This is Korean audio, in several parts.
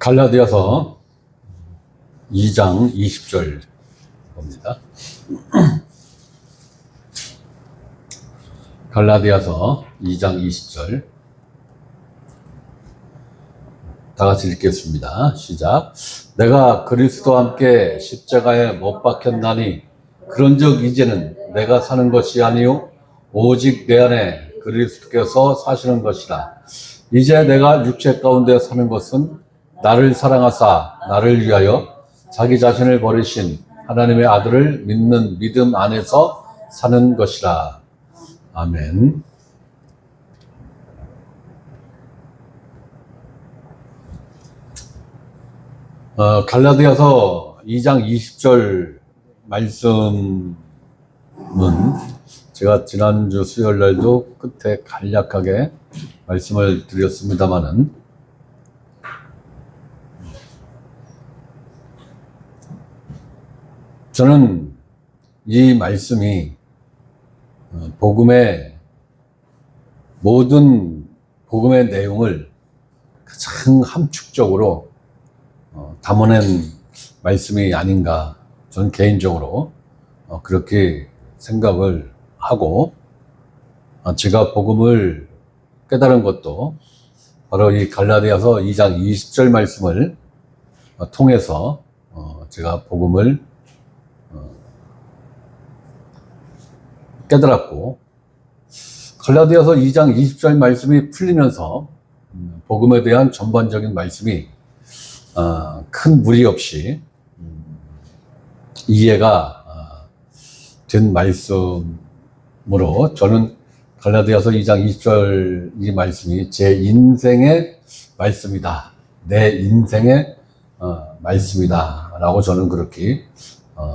갈라디아서 2장 20절 봅니다. 갈라디아서 2장 20절 다 같이 읽겠습니다. 시작. 내가 그리스도와 함께 십자가에 못 박혔나니 그런즉 이제는 내가 사는 것이 아니요 오직 내 안에 그리스도께서 사시는 것이라. 이제 내가 육체 가운데 사는 것은 나를 사랑하사 나를 위하여 자기 자신을 버리신 하나님의 아들을 믿는 믿음 안에서 사는 것이라. 아멘. 갈라디아서 2장 20절 말씀은 제가 지난주 수요일 날도 끝에 간략하게 말씀을 드렸습니다마는 저는 이 말씀이 복음의 모든 복음의 내용을 가장 함축적으로 담아낸 말씀이 아닌가 저는 개인적으로 그렇게 생각을 하고 제가 복음을 깨달은 것도 바로 이 갈라디아서 2장 20절 말씀을 통해서 제가 복음을 깨달았고, 갈라디아서 2장 20절 말씀이 풀리면서 복음에 대한 전반적인 말씀이 큰 무리 없이 이해가 된 말씀으로 저는 갈라디아서 2장 20절 이 말씀이 제 인생의 말씀이다. 내 인생의 말씀이다. 라고 저는 그렇게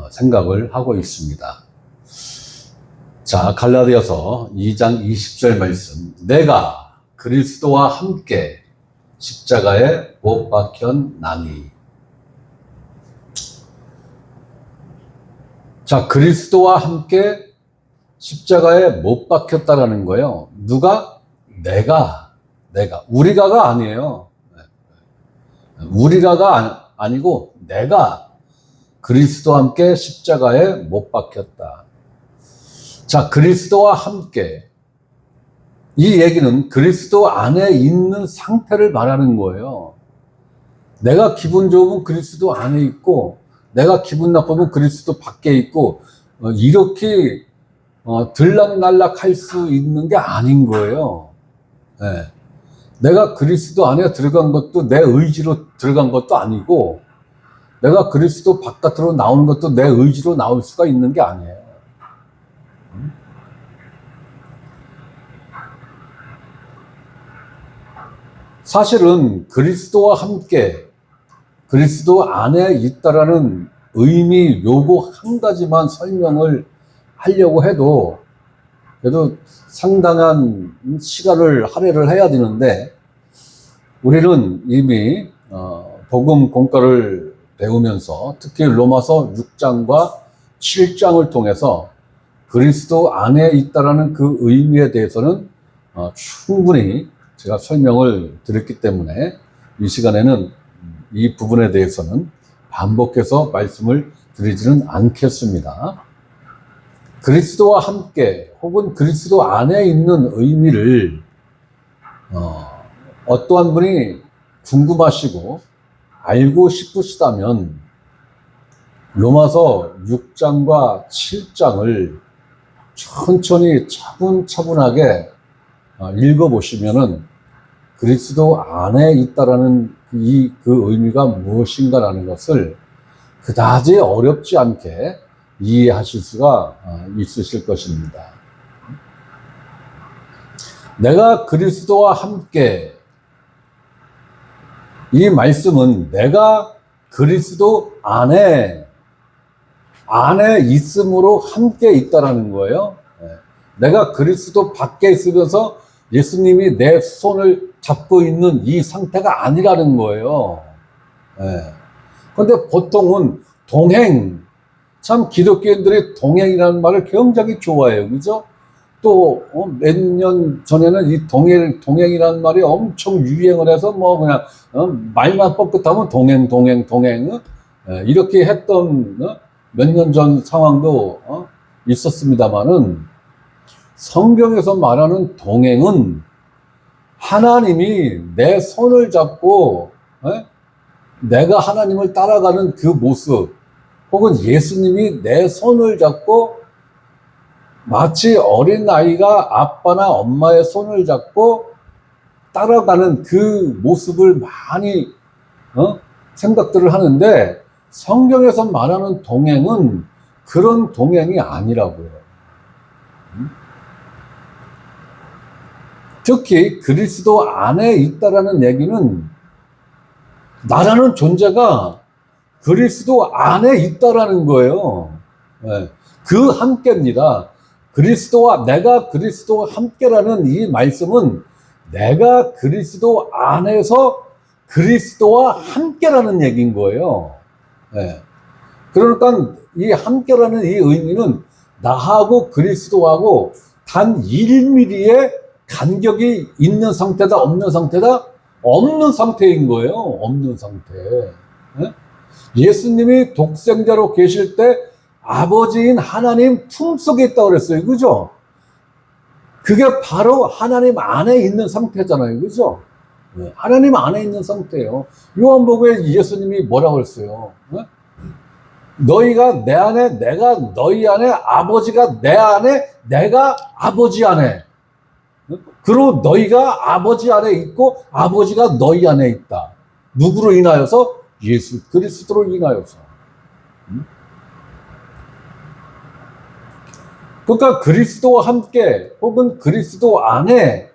생각을 하고 있습니다. 자, 갈라디아서 2장 20절 말씀. 내가 그리스도와 함께 십자가에 못 박혔나니. 자, 그리스도와 함께 십자가에 못 박혔다라는 거예요. 누가? 내가. 우리가가 아니에요. 우리가가 아니고 내가 그리스도와 함께 십자가에 못 박혔다. 자, 그리스도와 함께. 이 얘기는 그리스도 안에 있는 상태를 말하는 거예요. 내가 기분 좋으면 그리스도 안에 있고, 내가 기분 나쁘면 그리스도 밖에 있고, 이렇게 들락날락 할 수 있는 게 아닌 거예요. 네. 내가 그리스도 안에 들어간 것도 내 의지로 들어간 것도 아니고, 내가 그리스도 바깥으로 나오는 것도 내 의지로 나올 수가 있는 게 아니에요. 사실은 그리스도와 함께 그리스도 안에 있다라는 의미 요거 한 가지만 설명을 하려고 해도 그래도 상당한 시간을 할애를 해야 되는데 우리는 이미 복음 공과를 배우면서 특히 로마서 6장과 7장을 통해서 그리스도 안에 있다라는 그 의미에 대해서는 충분히 제가 설명을 드렸기 때문에 이 시간에는 이 부분에 대해서는 반복해서 말씀을 드리지는 않겠습니다. 그리스도와 함께 혹은 그리스도 안에 있는 의미를 어떠한 분이 궁금하시고 알고 싶으시다면 로마서 6장과 7장을 천천히 차분차분하게 읽어보시면은 그리스도 안에 있다라는 그 의미가 무엇인가라는 것을 그다지 어렵지 않게 이해하실 수가 있으실 것입니다. 내가 그리스도와 함께 이 말씀은 내가 그리스도 안에 있음으로 함께 있다라는 거예요. 내가 그리스도 밖에 있으면서 예수님이 내 손을 잡고 있는 이 상태가 아니라는 거예요. 그런데 보통은 동행, 참 기독교인들이 동행이라는 말을 굉장히 좋아해요. 그죠? 또 몇 년 전에는 이 동행이라는 말이 엄청 유행을 해서 뭐 그냥 말만 뻗긋하면 동행 이렇게 했던 몇 년 전 상황도 있었습니다만은, 성경에서 말하는 동행은 하나님이 내 손을 잡고 내가 하나님을 따라가는 그 모습, 혹은 예수님이 내 손을 잡고 마치 어린아이가 아빠나 엄마의 손을 잡고 따라가는 그 모습을 많이 생각들을 하는데, 성경에서 말하는 동행은 그런 동행이 아니라고요. 특히 그리스도 안에 있다라는 얘기는 나라는 존재가 그리스도 안에 있다라는 거예요. 그 함께입니다. 내가 그리스도와 함께라는 이 말씀은 내가 그리스도 안에서 그리스도와 함께라는 얘기인 거예요. 그러니까 이 함께라는 이 의미는 나하고 그리스도하고 단 1mm의 간격이 있는 상태다, 없는 상태다? 없는 상태인 거예요. 없는 상태. 예수님이 독생자로 계실 때 아버지인 하나님 품속에 있다고 그랬어요. 그죠? 그게 바로 하나님 안에 있는 상태잖아요. 그죠? 하나님 안에 있는 상태예요. 요한복음에 예수님이 뭐라고 했어요? 너희가 내 안에, 내가 너희 안에, 아버지가 내 안에, 내가 아버지 안에. 그리고 너희가 아버지 안에 있고 아버지가 너희 안에 있다. 누구로 인하여서? 예수 그리스도로 인하여서. 그러니까 그리스도와 함께 혹은 그리스도 안에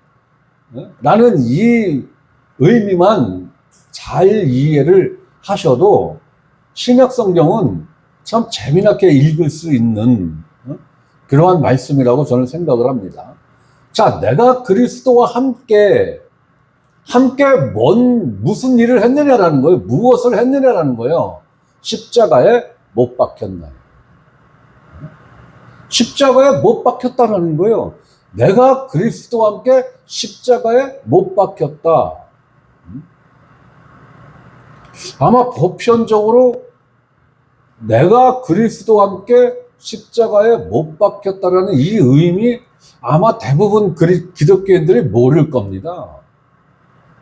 라는 이 의미만 잘 이해를 하셔도 신약 성경은 참 재미나게 읽을 수 있는 그러한 말씀이라고 저는 생각을 합니다. 자, 내가 그리스도와 함께 무슨 일을 했느냐라는 거예요. 무엇을 했느냐라는 거예요. 십자가에 못 박혔나요? 십자가에 못 박혔다라는 거예요. 내가 그리스도와 함께 십자가에 못 박혔다. 아마 보편적으로 내가 그리스도와 함께 십자가에 못 박혔다라는 이 의미, 아마 대부분 기독교인들이 모를 겁니다.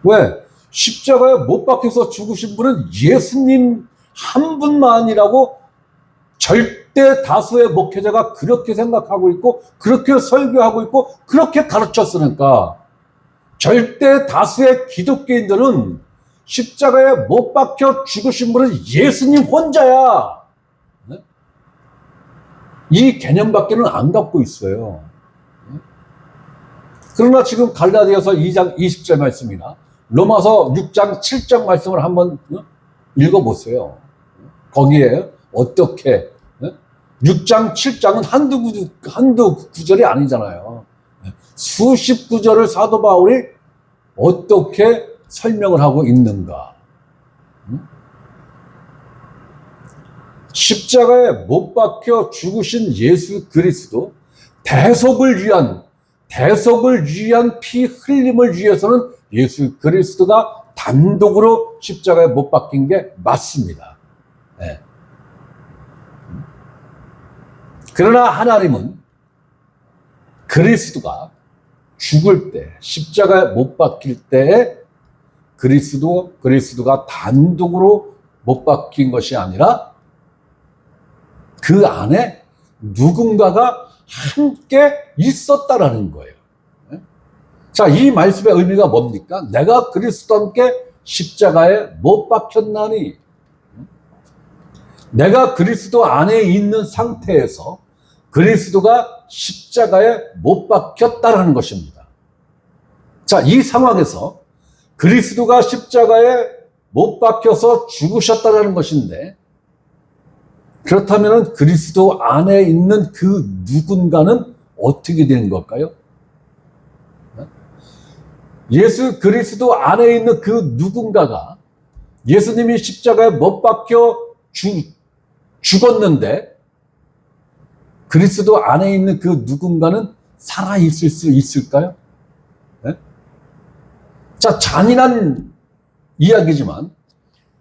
왜? 십자가에 못 박혀서 죽으신 분은 예수님 한 분만이라고 절대 다수의 목회자가 그렇게 생각하고 있고, 그렇게 설교하고 있고, 그렇게 가르쳤으니까 절대 다수의 기독교인들은 십자가에 못 박혀 죽으신 분은 예수님 혼자야. 이 개념밖에는 안 갖고 있어요. 그러나 지금 갈라디아서 2장 20절 말씀이나 로마서 6장 7장 말씀을 한번 읽어보세요. 거기에 어떻게 6장 7장은 한두 구절이 아니잖아요. 수십 구절을 사도 바울이 어떻게 설명을 하고 있는가. 십자가에 못 박혀 죽으신 예수 그리스도, 대속을 위한 피 흘림을 위해서는 예수 그리스도가 단독으로 십자가에 못 박힌 게 맞습니다. 네. 그러나 하나님은 그리스도가 죽을 때, 십자가에 못 박힐 때에 그리스도가 단독으로 못 박힌 것이 아니라 그 안에 누군가가 함께 있었다라는 거예요. 자, 이 말씀의 의미가 뭡니까? 내가 그리스도와 함께 십자가에 못 박혔나니, 내가 그리스도 안에 있는 상태에서 그리스도가 십자가에 못 박혔다라는 것입니다. 자, 이 상황에서 그리스도가 십자가에 못 박혀서 죽으셨다라는 것인데, 그렇다면 그리스도 안에 있는 그 누군가는 어떻게 되는 걸까요? 예수 그리스도 안에 있는 그 누군가가, 예수님이 십자가에 못 박혀 죽었는데 그리스도 안에 있는 그 누군가는 살아있을 수 있을까요? 네? 자, 잔인한 이야기지만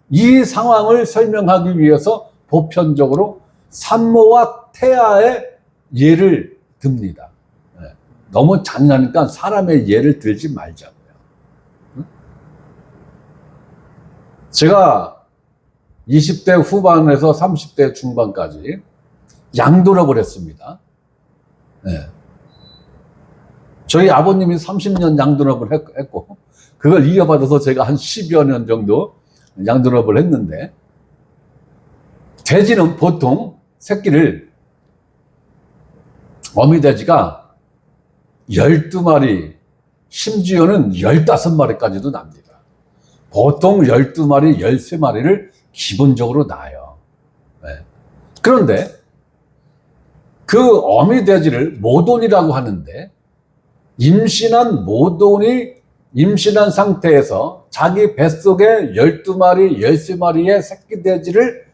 이 상황을 설명하기 위해서 보편적으로 산모와 태아의 예를 듭니다. 네. 너무 잔인하니까 사람의 예를 들지 말자고요. 제가 20대 후반에서 30대 중반까지 양도업을 했습니다. 네. 저희 아버님이 30년 양도업을 했고 그걸 이어받아서 제가 한 10여 년 정도 양도업을 했는데, 돼지는 보통 새끼를, 어미돼지가 12마리, 심지어는 15마리까지도 납니다. 보통 12마리, 13마리를 기본적으로 낳아요. 네. 그런데 그 어미돼지를 모돈이라고 하는데, 임신한 상태에서 자기 뱃속에 12마리, 13마리의 새끼 돼지를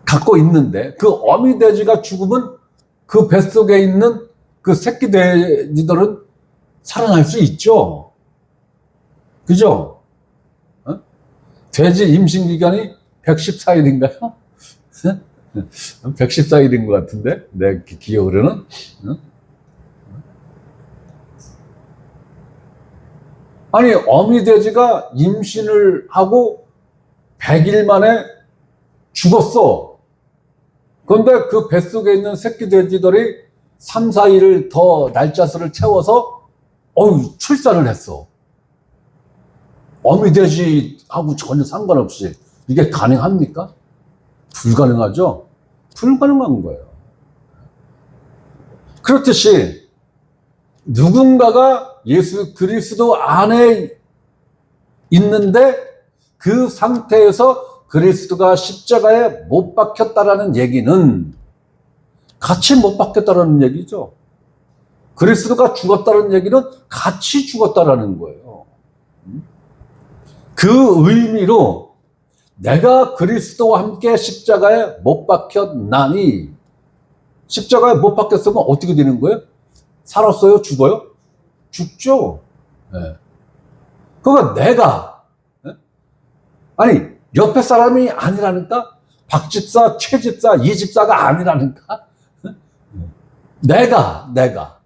갖고 있는데, 그 어미 돼지가 죽으면 그 뱃속에 있는 그 새끼 돼지들은 살아날 수 있죠. 그죠? 어? 돼지 임신 기간이 114일인가요? 114일인 것 같은데, 내 기억으로는. 어? 아니, 어미돼지가 임신을 하고 100일 만에 죽었어. 그런데 그 뱃속에 있는 새끼 돼지들이 3, 4일을 더 날짜수를 채워서 출산을 했어. 어미돼지하고 전혀 상관없이. 이게 가능합니까? 불가능하죠? 불가능한 거예요. 그렇듯이 누군가가 예수 그리스도 안에 있는데 그 상태에서 그리스도가 십자가에 못 박혔다라는 얘기는 같이 못 박혔다라는 얘기죠. 그리스도가 죽었다는 얘기는 같이 죽었다라는 거예요. 그 의미로 내가 그리스도와 함께 십자가에 못 박혔나니, 십자가에 못 박혔으면 어떻게 되는 거예요? 살았어요? 죽어요? 죽죠. 네. 그러니까 내가, 아니, 옆에 사람이 아니라니까? 박집사, 최집사, 이집사가 아니라니까? 내가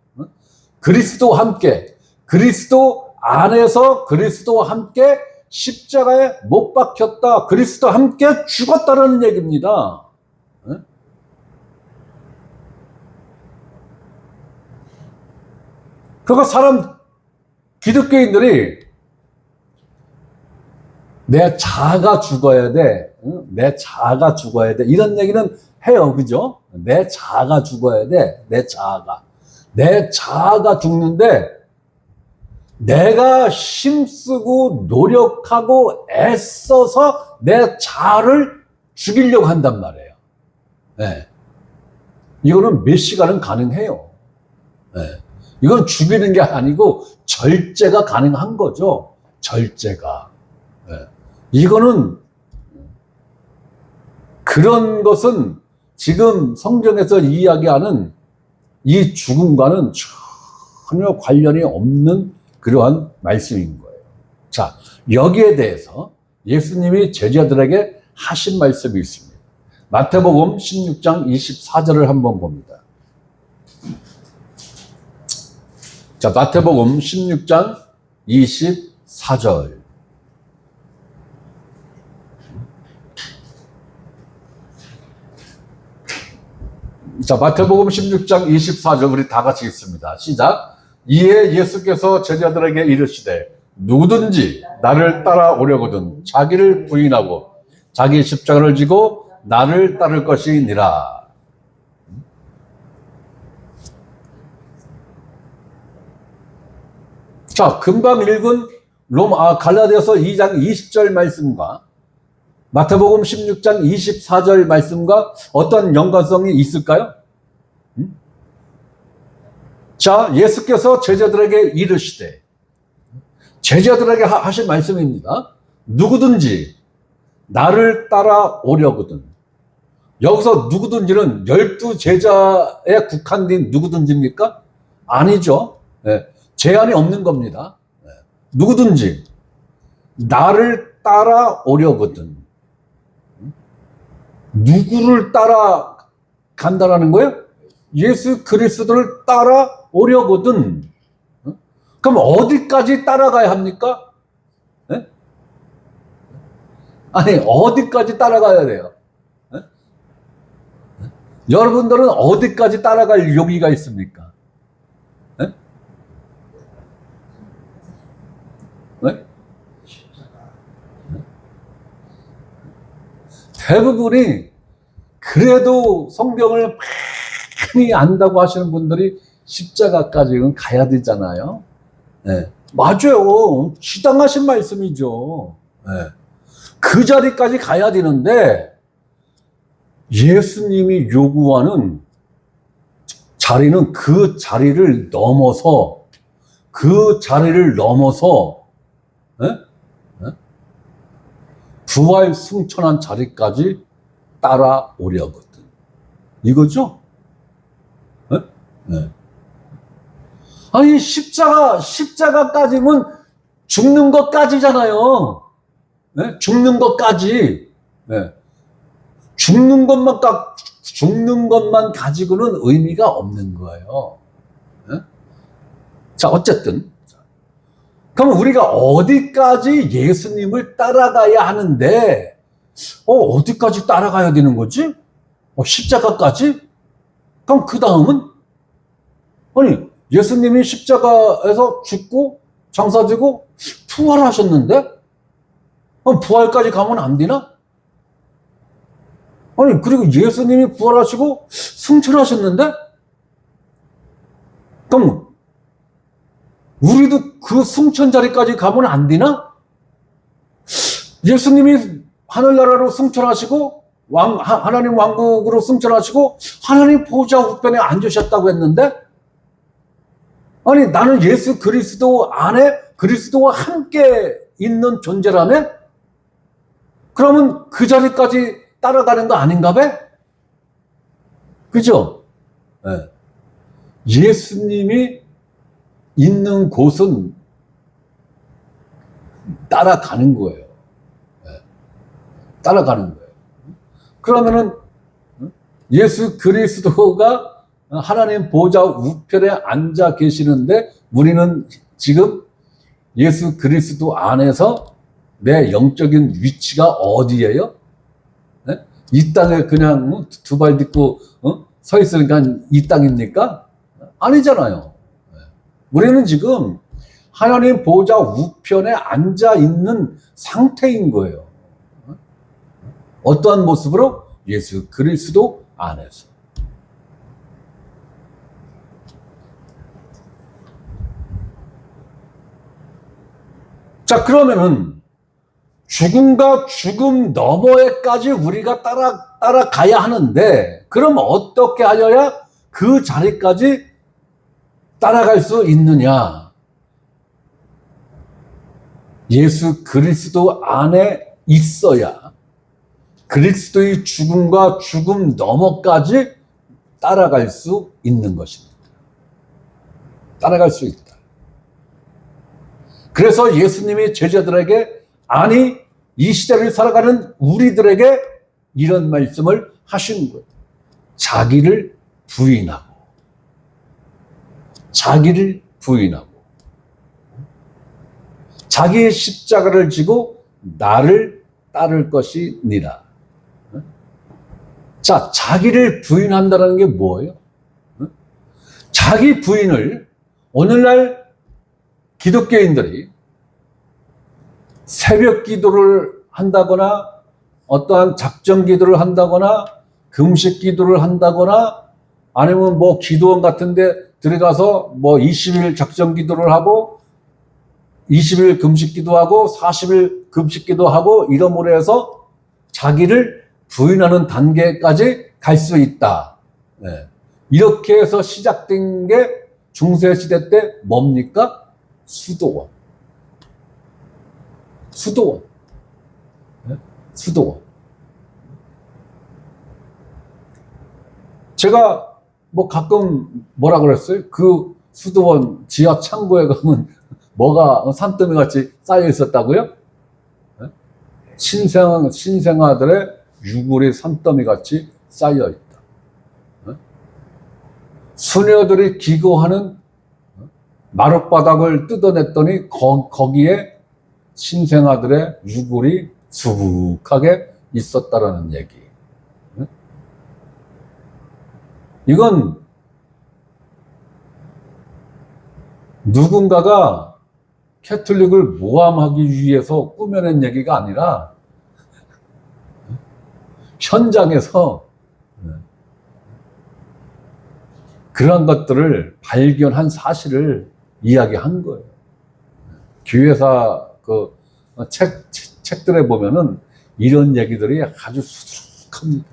그리스도와 함께, 그리스도 안에서 그리스도와 함께 십자가에 못 박혔다, 그리스도와 함께 죽었다는 얘기입니다. 그러니까 기독교인들이 내 자아가 죽어야 돼, 내 자아가 죽어야 돼, 이런 얘기는 해요. 그죠? 내 자아가 죽어야 돼, 내 자아가 죽는데 내가 힘쓰고 노력하고 애써서 내 자아를 죽이려고 한단 말이에요. 네. 이거는 몇 시간은 가능해요. 네. 이건 죽이는 게 아니고 절제가 가능한 거죠. 절제가. 네. 이거는, 그런 지금 성경에서 이야기하는 이 죽음과는 전혀 관련이 없는 그러한 말씀인 거예요. 자, 여기에 대해서 예수님이 제자들에게 하신 말씀이 있습니다. 마태복음 16장 24절을 한번 봅니다. 자, 마태복음 16장 24절. 자, 마태복음 16장 24절 우리 다 같이 읽습니다. 시작. 이에 예수께서 제자들에게 이르시되 누구든지 나를 따라오려거든 자기를 부인하고 자기 십자가를 지고 나를 따를 것이니라. 자, 금방 읽은 갈라디아서 2장 20절 말씀과 마태복음 16장 24절 말씀과 어떤 연관성이 있을까요? 자, 예수께서 제자들에게 이르시되, 제자들에게 하신 말씀입니다. 누구든지 나를 따라오려거든. 여기서 누구든지는 12제자에 국한된 누구든지입니까? 아니죠. 네. 제한이 없는 겁니다. 네. 누구든지 나를 따라오려거든. 누구를 따라간다라는 거예요? 예수 그리스도를 따라오려거든. 그럼 어디까지 따라가야 합니까? 네? 아니, 어디까지 따라가야 돼요? 네? 여러분들은 어디까지 따라갈 용의가 있습니까? 네? 네? 대부분이 그래도 성경을 많이 안다고 하시는 분들이 십자가까지는 가야 되잖아요. 네. 맞아요. 지당하신 말씀이죠. 네. 그 자리까지 가야 되는데 예수님이 요구하는 자리는 그 자리를 넘어서 네? 네? 부활 승천한 자리까지 따라오려거든. 이거죠? 네? 네. 아니, 십자가까지면 죽는 것까지잖아요. 네? 죽는 것까지. 네. 죽는 것만 가지고는 의미가 없는 거예요. 네? 자, 어쨌든. 그럼 우리가 어디까지 예수님을 따라가야 하는데, 어디까지 따라가야 되는 거지? 십자가까지? 그럼 그 다음은? 아니, 예수님이 십자가에서 죽고 장사되고 부활하셨는데? 그럼 부활까지 가면 안 되나? 아니, 그리고 예수님이 부활하시고 승천하셨는데? 그럼 우리도 그 승천 자리까지 가면 안 되나? 예수님이 하늘나라로 승천하시고 하나님 왕국으로 승천하시고 하나님 보좌 우편에 앉으셨다고 했는데, 아니, 나는 예수 그리스도 안에 그리스도와 함께 있는 존재라며? 그러면 그 자리까지 따라가는 거 아닌가 봐? 그죠? 네. 예수님이 있는 곳은 따라가는 거예요. 네. 따라가는 거예요. 그러면은 예수 그리스도가 하나님 보좌 우편에 앉아 계시는데 우리는 지금 예수 그리스도 안에서 내 영적인 위치가 어디예요? 네? 이 땅에 그냥 두 발 딛고 서 있으니까 이 땅입니까? 아니잖아요. 우리는 지금 하나님 보좌 우편에 앉아 있는 상태인 거예요. 어떠한 모습으로? 예수 그리스도 안에서. 자, 그러면은 죽음과 죽음 너머에까지 우리가 따라가야 하는데, 그럼 어떻게 하여야 그 자리까지 따라갈 수 있느냐? 예수 그리스도 안에 있어야 그리스도의 죽음과 죽음 너머까지 따라갈 수 있는 것입니다. 따라갈 수 있다. 그래서 예수님이 제자들에게, 아니, 이 시대를 살아가는 우리들에게 이런 말씀을 하신 거예요. 자기를 부인하고 자기의 십자가를 지고 나를 따를 것이니라. 자, 자기를 부인한다는 게 뭐예요? 자기 부인을 오늘날 기독교인들이 새벽 기도를 한다거나 어떠한 작정 기도를 한다거나 금식 기도를 한다거나 아니면 뭐 기도원 같은 데 들어가서 뭐 20일 작정 기도를 하고 20일 금식 기도하고 40일 금식 기도하고 이러므로 해서 자기를 부인하는 단계까지 갈 수 있다. 네. 이렇게 해서 시작된 게 중세시대 때 뭡니까? 수도원. 네? 수도원. 제가 뭐 가끔 뭐라 그랬어요? 그 수도원 지하 창고에 가면 뭐가 산더미 같이 쌓여 있었다고요? 신생아들의 유골이 산더미 같이 쌓여 있다. 수녀들이 기거하는 마룻바닥을 뜯어냈더니 거기에 신생아들의 유골이 수북하게 있었다라는 얘기. 이건 누군가가 캐톨릭을 모함하기 위해서 꾸며낸 얘기가 아니라 현장에서 그런 것들을 발견한 사실을 이야기한 거예요. 교회사 그 책들에 보면은 이런 얘기들이 아주 수두룩합니다.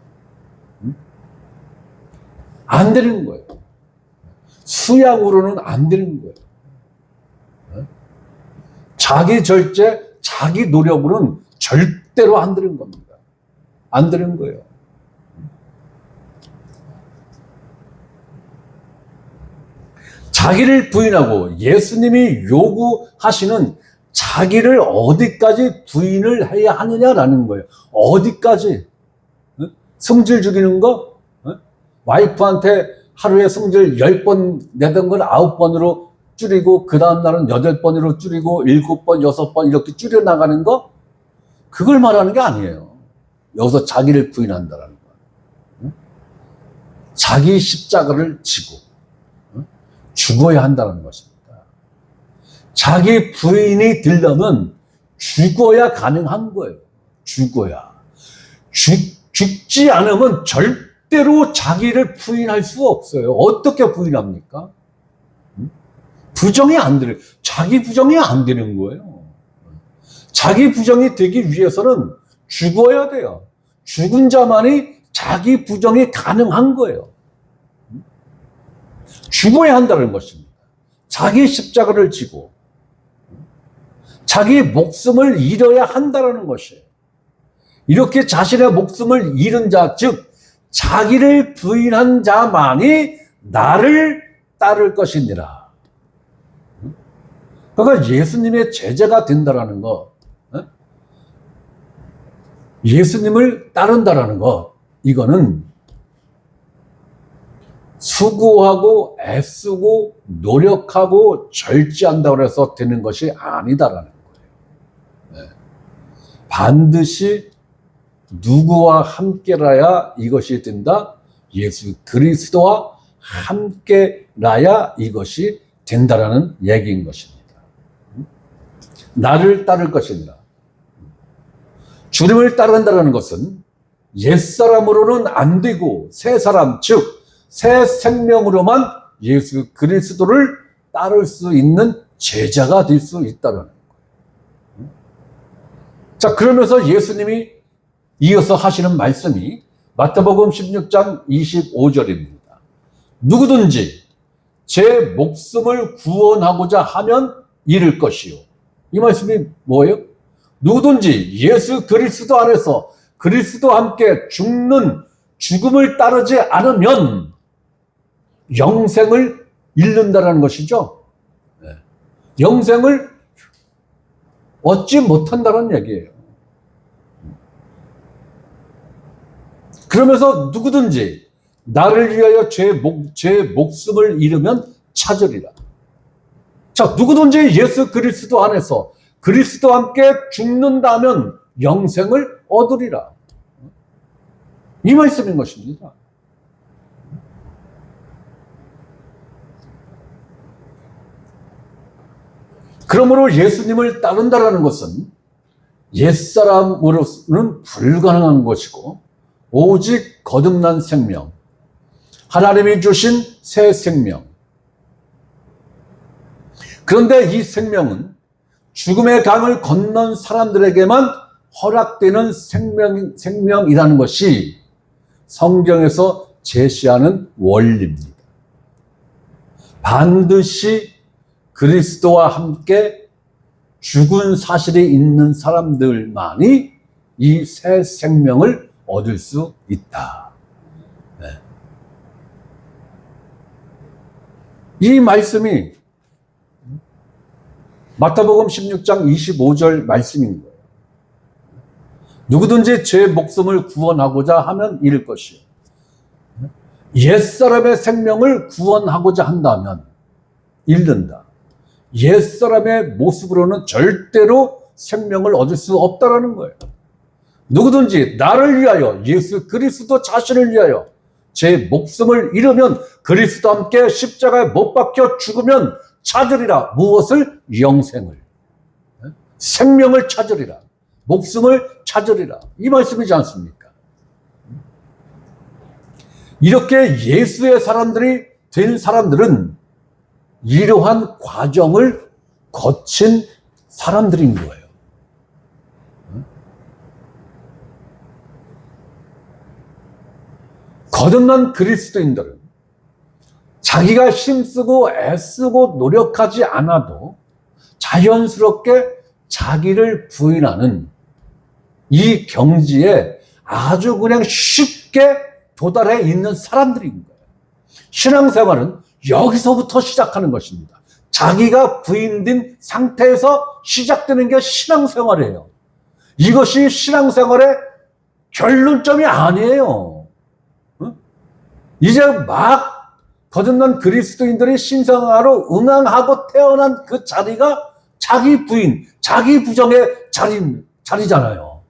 안 되는 거예요. 수양으로는 안 되는 거예요. 자기 절제, 자기 노력으로는 절대로 안 되는 겁니다. 안 되는 거예요. 자기를 부인하고 예수님이 요구하시는 자기를 어디까지 부인을 해야 하느냐라는 거예요. 어디까지? 성질 죽이는 거? 와이프한테 하루에 성질 10번 내던 걸 9번으로 줄이고 그 다음날은 8번으로 줄이고 7번, 6번 이렇게 줄여나가는 거? 그걸 말하는 게 아니에요. 여기서 자기를 부인한다는 거. 자기 십자가를 지고 죽어야 한다는 것입니다. 자기 부인이 되려면 죽어야 가능한 거예요. 죽어야. 죽지 않으면 절대로 자기를 부인할 수 없어요. 어떻게 부인합니까? 부정이 안 되는, 자기 부정이 안 되는 거예요. 자기 부정이 되기 위해서는 죽어야 돼요. 죽은 자만이 자기 부정이 가능한 거예요. 죽어야 한다는 것입니다. 자기 십자가를 지고 자기 목숨을 잃어야 한다는 것이에요. 이렇게 자신의 목숨을 잃은 자, 즉 자기를 부인한 자만이 나를 따를 것이니라. 그러니까 예수님의 제자가 된다라는 것, 예수님을 따른다라는 것, 이거는 수고하고 애쓰고 노력하고 절제한다고 해서 되는 것이 아니다라는 거예요. 반드시 누구와 함께라야 이것이 된다? 예수 그리스도와 함께라야 이것이 된다라는 얘기인 것입니다. 나를 따를 것이니라. 주님을 따른다는 것은 옛사람으로는 안 되고 새 사람, 즉 새 생명으로만 예수 그리스도를 따를 수 있는 제자가 될 수 있다는 거예요. 자, 그러면서 예수님이 이어서 하시는 말씀이 마태복음 16장 25절입니다. 누구든지 제 목숨을 구원하고자 하면 잃을 것이요. 이 말씀이 뭐예요? 누구든지 예수 그리스도 안에서 그리스도와 함께 죽음을 따르지 않으면 영생을 잃는다는 것이죠. 영생을 얻지 못한다는 얘기예요. 그러면서 누구든지 나를 위하여 제 목숨을 잃으면 찾으리라. 자, 누구든지 예수 그리스도 안에서 그리스도와 함께 죽는다면 영생을 얻으리라. 이 말씀인 것입니다. 그러므로 예수님을 따른다는 것은 옛사람으로서는 불가능한 것이고 오직 거듭난 생명, 하나님이 주신 새 생명. 그런데 이 생명은 죽음의 강을 건넌 사람들에게만 허락되는 생명이라는 것이 성경에서 제시하는 원리입니다. 반드시 그리스도와 함께 죽은 사실이 있는 사람들만이 이 새 생명을 얻을 수 있다. 이 말씀이 마태복음 16장 25절 말씀인 거예요. 누구든지 제 목숨을 구원하고자 하면 잃을 것이요. 옛사람의 생명을 구원하고자 한다면 잃는다. 옛사람의 모습으로는 절대로 생명을 얻을 수 없다라는 거예요. 누구든지 나를 위하여, 예수 그리스도 자신을 위하여 제 목숨을 잃으면 그리스도와 함께 십자가에 못 박혀 죽으면 찾으리라. 무엇을? 영생을. 생명을 찾으리라. 목숨을 찾으리라. 이 말씀이지 않습니까? 이렇게 예수의 사람들이 된 사람들은 이러한 과정을 거친 사람들인 거예요. 거듭난 그리스도인들은 자기가 힘쓰고 애쓰고 노력하지 않아도 자연스럽게 자기를 부인하는 이 경지에 아주 그냥 쉽게 도달해 있는 사람들인 거예요. 신앙생활은 여기서부터 시작하는 것입니다. 자기가 부인된 상태에서 시작되는 게 신앙생활이에요. 이것이 신앙생활의 결론점이 아니에요. 이제 막 거듭난 그리스도인들이 신성하로 응앙하고 태어난 그 자리가 자기 부인, 자기 부정의 자리잖아요.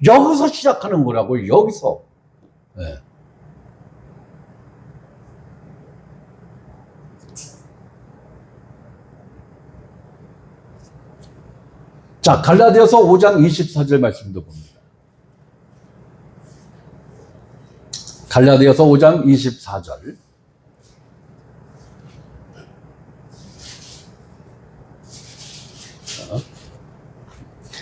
여기서 시작하는 거라고요. 여기서. 네. 자, 갈라디아서 5장 24절 말씀도 봅니다. 갈라디아서 5장 24절.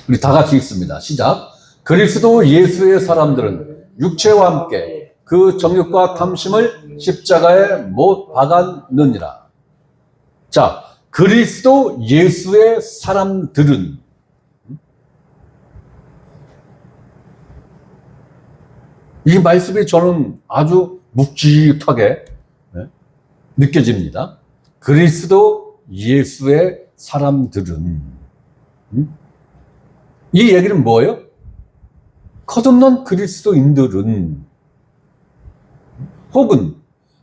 우리 다 같이 읽습니다. 시작. 그리스도 예수의 사람들은 육체와 함께 그 정욕과 탐심을 십자가에 못 박았느니라. 자, 그리스도 예수의 사람들은 이 말씀이 저는 아주 묵직하게 느껴집니다. 그리스도 예수의 사람들은 이 얘기는 뭐예요? 거듭난 그리스도인들은 혹은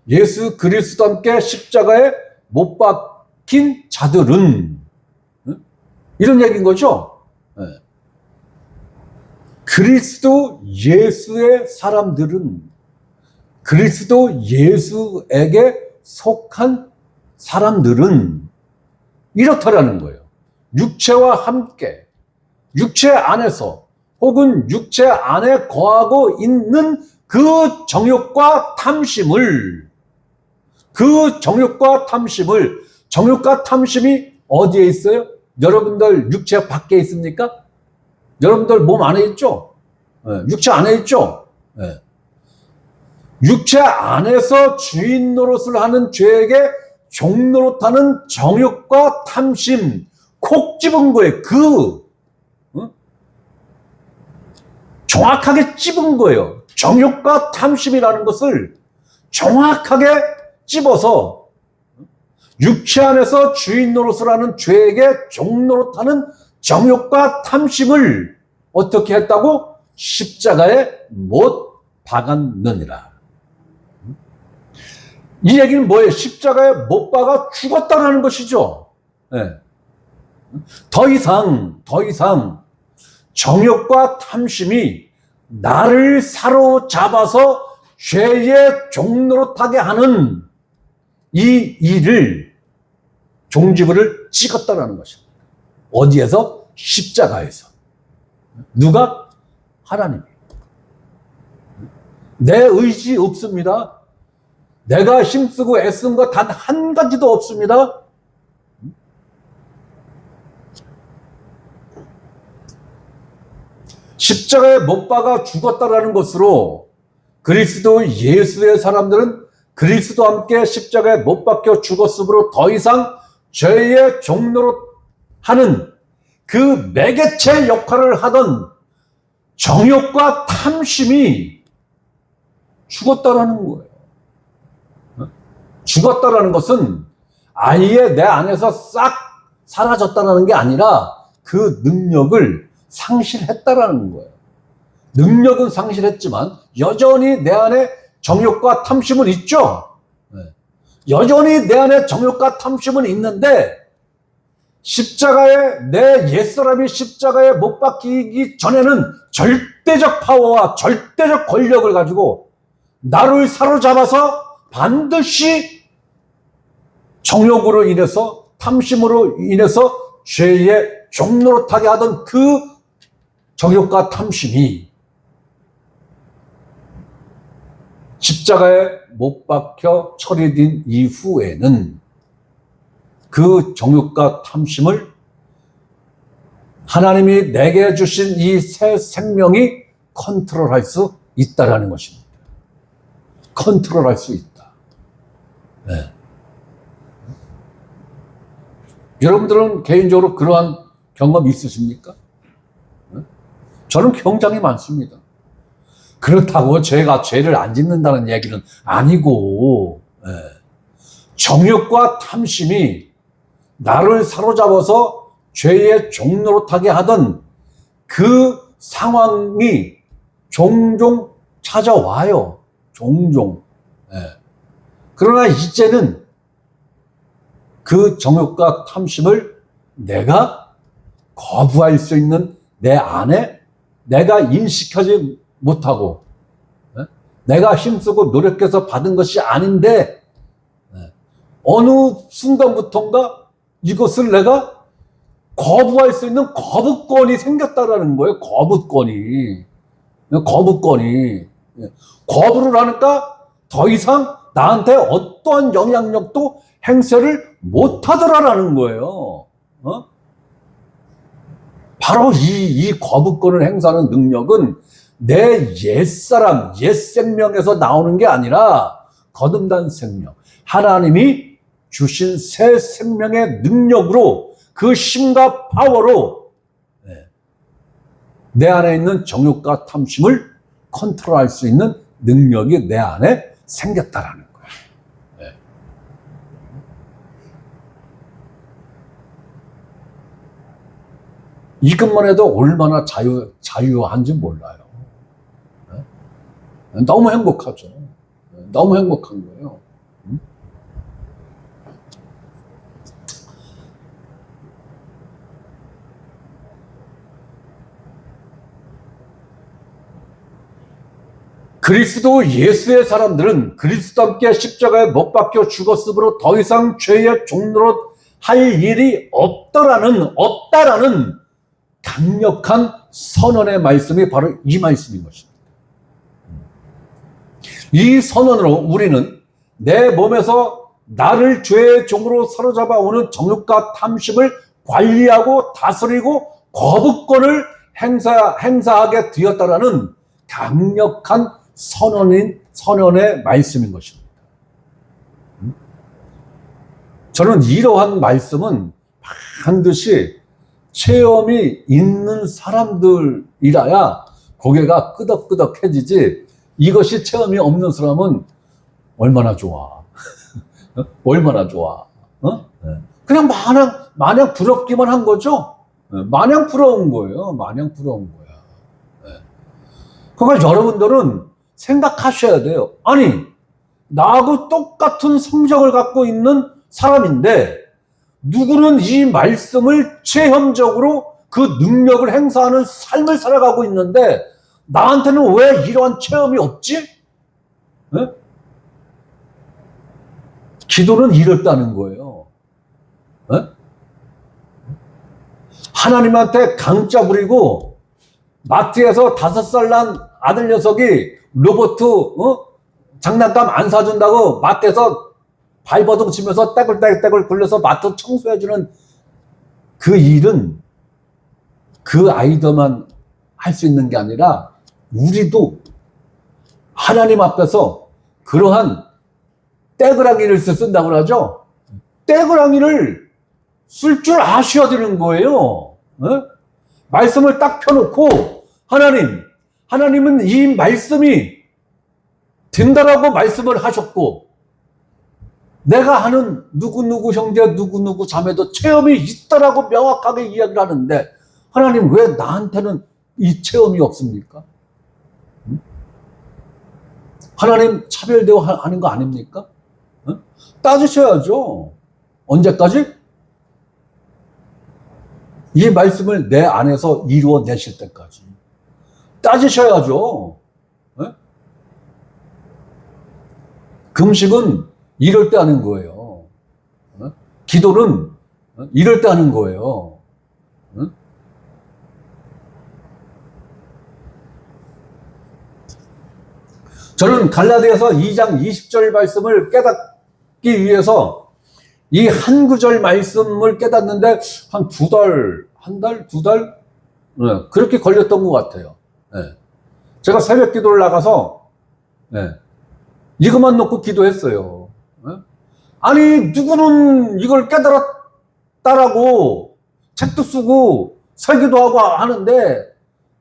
예수 그리스도와 함께 십자가에 못 박힌 자들은 이런 얘기인 거죠. 그리스도 예수의 사람들은 그리스도 예수에게 속한 사람들은 이렇다라는 거예요. 육체와 함께 육체 안에서 혹은 육체 안에 거하고 있는 그 정욕과 탐심을 정욕과 탐심이 어디에 있어요? 여러분들 육체 밖에 있습니까? 여러분들 몸 안에 있죠? 네, 육체 안에 있죠? 네. 육체 안에서 주인 노릇을 하는 죄에게 종 노릇하는 정욕과 탐심 콕 집은 거예요. 정확하게 찝은 거예요. 정욕과 탐심이라는 것을 정확하게 찝어서 육체 안에서 주인 노릇을 하는 죄에게 종 노릇하는 정욕과 탐심을 어떻게 했다고? 십자가에 못 박았느니라. 이 얘기는 뭐예요? 십자가에 못 박아 죽었다는 것이죠. 네. 더 이상 정욕과 탐심이 나를 사로잡아서 죄의 종노릇하게 하는 이 일을 종지부를 찍었다는 것입니다. 어디에서? 십자가에서. 누가? 하나님이. 내 의지 없습니다. 내가 힘쓰고 애쓴 거 단 한 가지도 없습니다. 십자가에 못 박아 죽었다라는 것으로 그리스도 예수의 사람들은 그리스도와 함께 십자가에 못 박혀 죽었으므로 더 이상 죄의 종노릇 하는 그 매개체 역할을 하던 정욕과 탐심이 죽었다라는 거예요. 죽었다라는 것은 아예 내 안에서 싹 사라졌다는 게 아니라 그 능력을 상실했다라는 거예요. 능력은 상실했지만 여전히 내 안에 정욕과 탐심은 있죠. 여전히 내 안에 정욕과 탐심은 있는데 십자가에 내 옛사람이 십자가에 못 박히기 전에는 절대적 파워와 절대적 권력을 가지고 나를 사로잡아서 반드시 정욕으로 인해서 탐심으로 인해서 죄의 종노릇하게 하던 그 정욕과 탐심이 십자가에 못 박혀 처리된 이후에는 그 정욕과 탐심을 하나님이 내게 주신 이 새 생명이 컨트롤할 수 있다라는 것입니다. 컨트롤할 수 있다. 네. 여러분들은 개인적으로 그러한 경험 있으십니까? 네? 저는 굉장히 많습니다. 그렇다고 제가 죄를 안 짓는다는 얘기는 아니고, 네. 정욕과 탐심이 나를 사로잡아서 죄의 종노릇하게 하던 그 상황이 종종 찾아와요. 종종. 네. 그러나 이제는 그 정욕과 탐심을 내가 거부할 수 있는 내 안에 내가 인식하지 못하고, 네? 내가 힘쓰고 노력해서 받은 것이 아닌데, 네. 어느 순간부터인가 이것을 내가 거부할 수 있는 거부권이 생겼다라는 거예요. 거부권이. 거부를 하니까 더 이상 나한테 어떠한 영향력도 행사를 못 하더라라는 거예요. 바로 이 거부권을 행사하는 능력은 내 옛사람, 옛 생명에서 나오는 게 아니라 거듭난 생명. 하나님이 주신 새 생명의 능력으로 그 힘과 파워로 내 안에 있는 정욕과 탐심을 컨트롤할 수 있는 능력이 내 안에 생겼다라는 거예요. 네. 이것만 해도 얼마나 자유한지 몰라요. 네? 너무 행복하죠. 너무 행복한 거예요. 그리스도 예수의 사람들은 그리스도 함께 십자가에 못 박혀 죽었으므로 더 이상 죄의 종노릇 할 일이 없다라는 강력한 선언의 말씀이 바로 이 말씀인 것입니다. 이 선언으로 우리는 내 몸에서 나를 죄의 종으로 사로잡아 오는 정욕과 탐심을 관리하고 다스리고 거부권을 행사하게 되었다라는 강력한 선언의 말씀인 것입니다. 저는 이러한 말씀은 반드시 체험이 있는 사람들이라야 고개가 끄덕끄덕해지지, 이것이 체험이 없는 사람은 얼마나 좋아. 얼마나 좋아. 그냥 마냥 부럽기만 한 거죠. 마냥 부러운 거예요. 마냥 부러운 거야. 그러니까 여러분들은 생각하셔야 돼요. 아니, 나하고 똑같은 성적을 갖고 있는 사람인데 누구는 이 말씀을 체험적으로 그 능력을 행사하는 삶을 살아가고 있는데 나한테는 왜 이러한 체험이 없지? 네? 기도는 이렇다는 거예요. 네? 하나님한테 강짜 부리고 마트에서 5살 난 아들 녀석이 로봇 장난감 안 사준다고 마트에서 발버둥 치면서 떼굴떼굴 굴려서 마트 청소해주는 그 일은 그 아이들만 할 수 있는 게 아니라 우리도 하나님 앞에서 그러한 떼그랑이를 쓴다고 그러죠. 떼그랑이를 쓸 줄 아셔야 되는 거예요. 말씀을 딱 펴놓고 하나님은 이 말씀이 된다라고 말씀을 하셨고 내가 하는 누구누구 형제, 누구누구 자매도 체험이 있다라고 명확하게 이야기를 하는데 하나님 왜 나한테는 이 체험이 없습니까? 하나님 차별되어 하는 거 아닙니까? 따지셔야죠. 언제까지? 이 말씀을 내 안에서 이루어내실 때까지. 따지셔야죠. 금식은 이럴 때 하는 거예요. 기도는 이럴 때 하는 거예요. 저는 갈라디아서 2장 20절 말씀을 깨닫기 위해서 이 한 구절 말씀을 깨닫는데 한 두 달, 한 달, 두 달? 그렇게 걸렸던 것 같아요. 제가 새벽 기도를 나가서 이것만 놓고 기도했어요. 아니 누구는 이걸 깨달았다라고 책도 쓰고 설교도 하고 하는데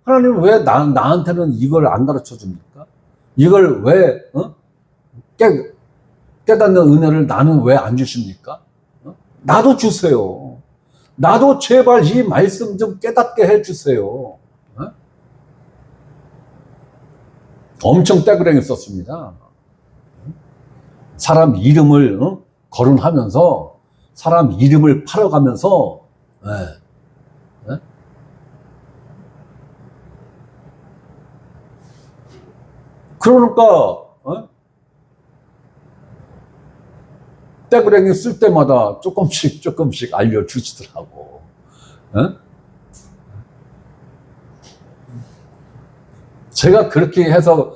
하나님 왜 나한테는 이걸 안 가르쳐 줍니까? 이걸 왜 깨닫는 은혜를 나는 왜 안 주십니까? 나도 주세요. 나도 제발 이 말씀 좀 깨닫게 해주세요. 엄청 떼그랭이 썼습니다. 사람 이름을 거론하면서 사람 이름을 팔아가면서 그러니까 떼그랭이 쓸 때마다 조금씩 알려주시더라고. 제가 그렇게 해서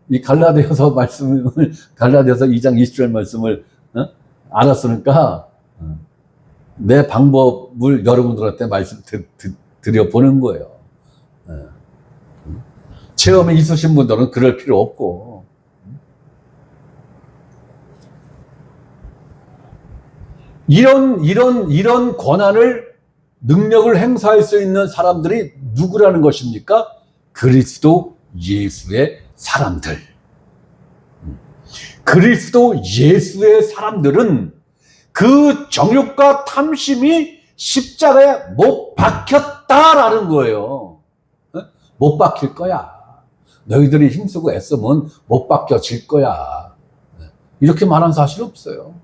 이 갈라디아서 말씀을 갈라디아서 2장 20절 말씀을 알았으니까 내 방법을 여러분들한테 말씀 드려보는 거예요. 체험이 있으신 분들은 그럴 필요 없고 이런 권한을 능력을 행사할 수 있는 사람들이 누구라는 것입니까? 그리스도 예수의 사람들. 그리스도 예수의 사람들은 그 정욕과 탐심이 십자가에 못 박혔다라는 거예요. 못 박힐 거야. 너희들이 힘쓰고 애쓰면 못 박혀질 거야. 이렇게 말한 사실 없어요.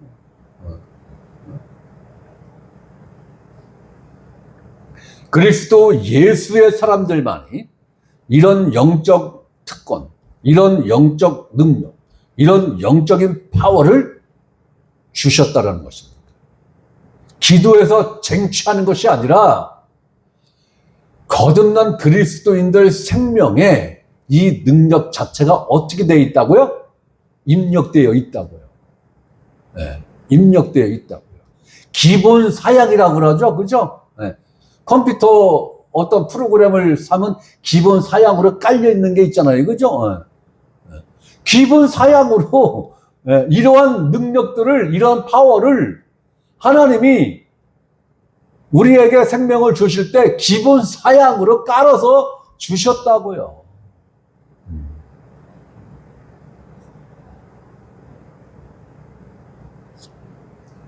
그리스도 예수의 사람들만이 이런 영적 특권, 이런 영적 능력, 이런 영적인 파워를 주셨다는 것입니다. 기도에서 쟁취하는 것이 아니라 거듭난 그리스도인들 생명에 이 능력 자체가 어떻게 되어 있다고요? 입력되어 있다고요. 입력되어 있다고요. 기본 사양이라고 그러죠. 그죠? 컴퓨터 어떤 프로그램을 사면 기본 사양으로 깔려 있는 게 있잖아요. 그죠? 기본 사양으로 이러한 능력들을, 이러한 파워를 하나님이 우리에게 생명을 주실 때 기본 사양으로 깔아서 주셨다고요.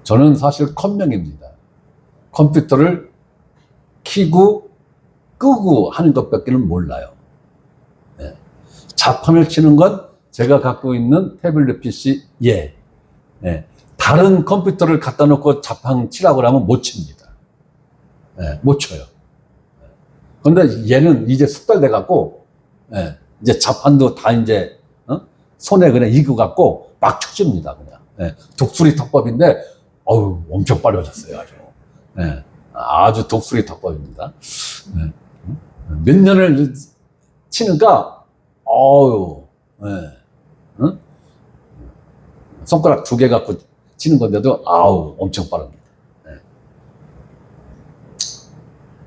저는 사실 컴명입니다. 컴퓨터를 켜고 끄고 하는 것밖에 몰라요. 자판을 치는 건 제가 갖고 있는 태블릿 PC 다른 컴퓨터를 갖다 놓고 자판 치라고 하면 못 칩니다. 못 쳐요. 그런데 얘는 이제 숙달돼 갖고 이제 자판도 다 이제 손에 그냥 익어 갖고 막 쳐줍니다. 그냥 독수리 턱법인데 어우 엄청 빠려졌어요. 아주 독수리 턱법입니다. 몇 년을 치니까 어우 손가락 2개 갖고 치는 건데도 아우 엄청 빠릅니다.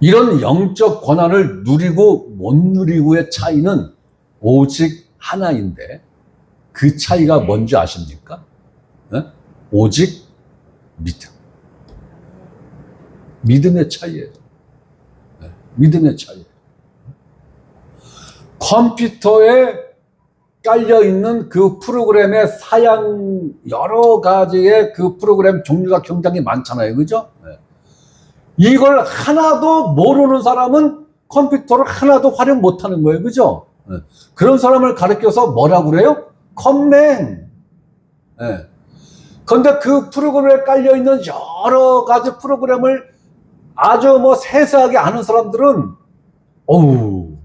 이런 영적 권한을 누리고 못 누리고의 차이는 오직 하나인데 그 차이가 뭔지 아십니까? 오직 믿음. 믿음의 차이예요. 믿음의 차이예요. 컴퓨터에 깔려 있는 그 프로그램의 사양, 여러 가지의 그 프로그램 종류가 굉장히 많잖아요. 그죠? 네. 이걸 하나도 모르는 사람은 컴퓨터를 하나도 활용 못 하는 거예요. 그죠? 네. 그런 사람을 가르쳐서 뭐라고 그래요? 컴맹. 네. 근데 그 프로그램에 깔려 있는 여러 가지 프로그램을 아주 뭐 세세하게 아는 사람들은, 어우,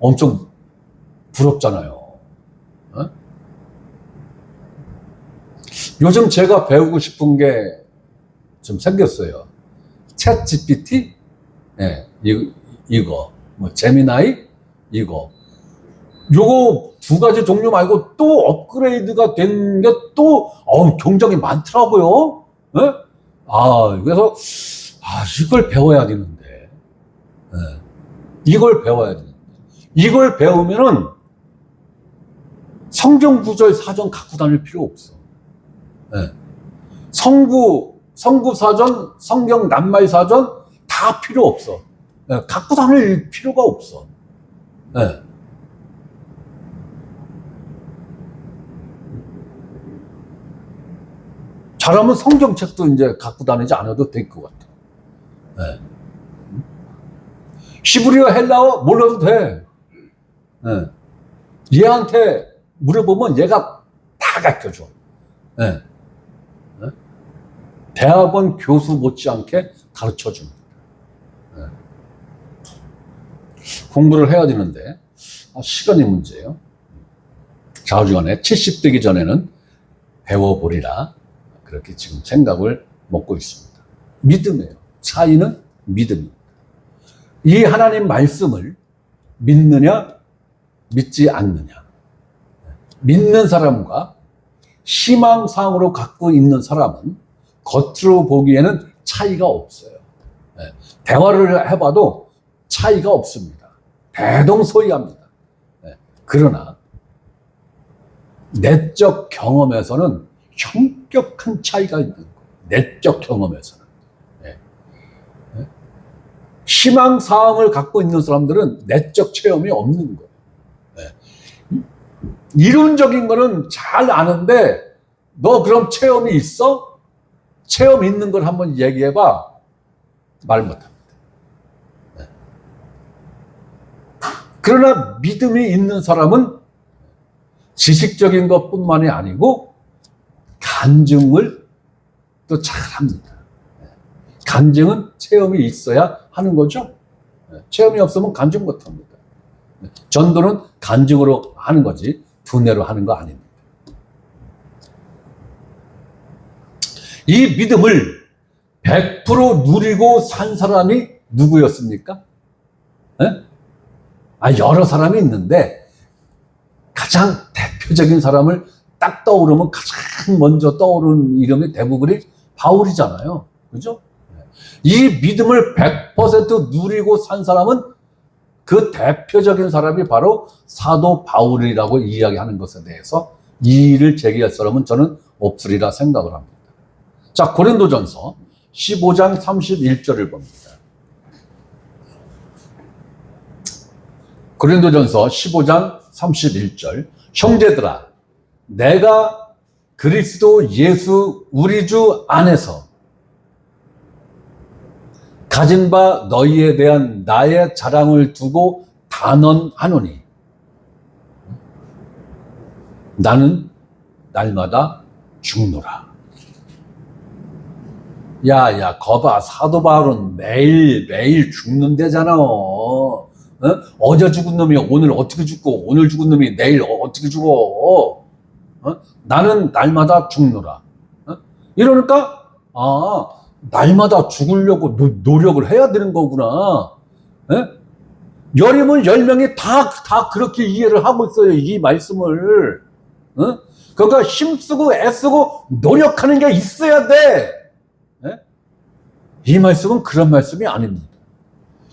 엄청 부럽잖아요. 요즘 제가 배우고 싶은 게 좀 생겼어요. 챗 GPT? 네, 이거. 뭐, 제미나이? 이거. 요거 두 가지 종류 말고 또 업그레이드가 된 게 또, 굉장히 많더라고요. 네? 그래서, 이걸 배워야 되는데. 네. 이걸 배워야 되는데. 이걸 배우면은 성경 구절 사전 갖고 다닐 필요 없어. 네. 성구 사전, 성경 낱말 사전 다 필요 없어. 네. 갖고 다닐 필요가 없어. 네. 잘하면 성경책도 이제 갖고 다니지 않아도 될 것 같아. 네. 히브리어, 헬라어 몰라도 돼. 네. 얘한테 물어보면 얘가 다 가르쳐줘. 네. 네. 대학원 교수 못지않게 가르쳐줍니다. 네. 공부를 해야 되는데 시간이 문제예요. 좌우지간에 70되기 전에는 배워보리라. 그렇게 지금 생각을 먹고 있습니다. 믿음이에요. 차이는 믿음입니다. 이 하나님 말씀을 믿느냐, 믿지 않느냐. 믿는 사람과 희망상으로 갖고 있는 사람은 겉으로 보기에는 차이가 없어요. 대화를 해봐도 차이가 없습니다. 대동소이합니다. 그러나 내적 경험에서는 현격한 차이가 있는 거예요. 내적 경험에서는. 희망사항을 갖고 있는 사람들은 내적 체험이 없는 거예요. 이론적인 거는 잘 아는데 너 그럼 체험이 있어? 체험 있는 걸 한번 얘기해봐. 말 못합니다. 그러나 믿음이 있는 사람은 지식적인 것뿐만이 아니고 간증을 또 잘합니다. 간증은 체험이 있어야 하는 거죠. 체험이 없으면 간증 못합니다. 전도는 간증으로 하는 거지 두뇌로 하는 거 아닙니다. 이 믿음을 100% 누리고 산 사람이 누구였습니까? 여러 사람이 있는데 가장 대표적인 사람을 딱 떠오르면 가장 먼저 떠오르는 이름이 대부분이 바울이잖아요. 그죠? 이 믿음을 100% 누리고 산 사람은 그 대표적인 사람이 바로 사도 바울이라고 이야기하는 것에 대해서 이의를 제기할 사람은 저는 없으리라 생각을 합니다. 자, 고린도전서 15장 31절을 봅니다. 고린도전서 15장 31절. 형제들아, 내가 그리스도 예수 우리 주 안에서 가진 바 너희에 대한 나의 자랑을 두고 단언하노니 나는 날마다 죽노라. 야, 거봐, 사도 바울은 매일 죽는다잖아. 어제 죽은 놈이 오늘 어떻게 죽고 오늘 죽은 놈이 내일 어떻게 죽어. 나는 날마다 죽노라. 이러니까 날마다 죽으려고 노력을 해야 되는 거구나. 열이면 10명이 다 그렇게 이해를 하고 있어요. 이 말씀을. 그러니까 힘쓰고 애쓰고 노력하는 게 있어야 돼. 이 말씀은 그런 말씀이 아닙니다.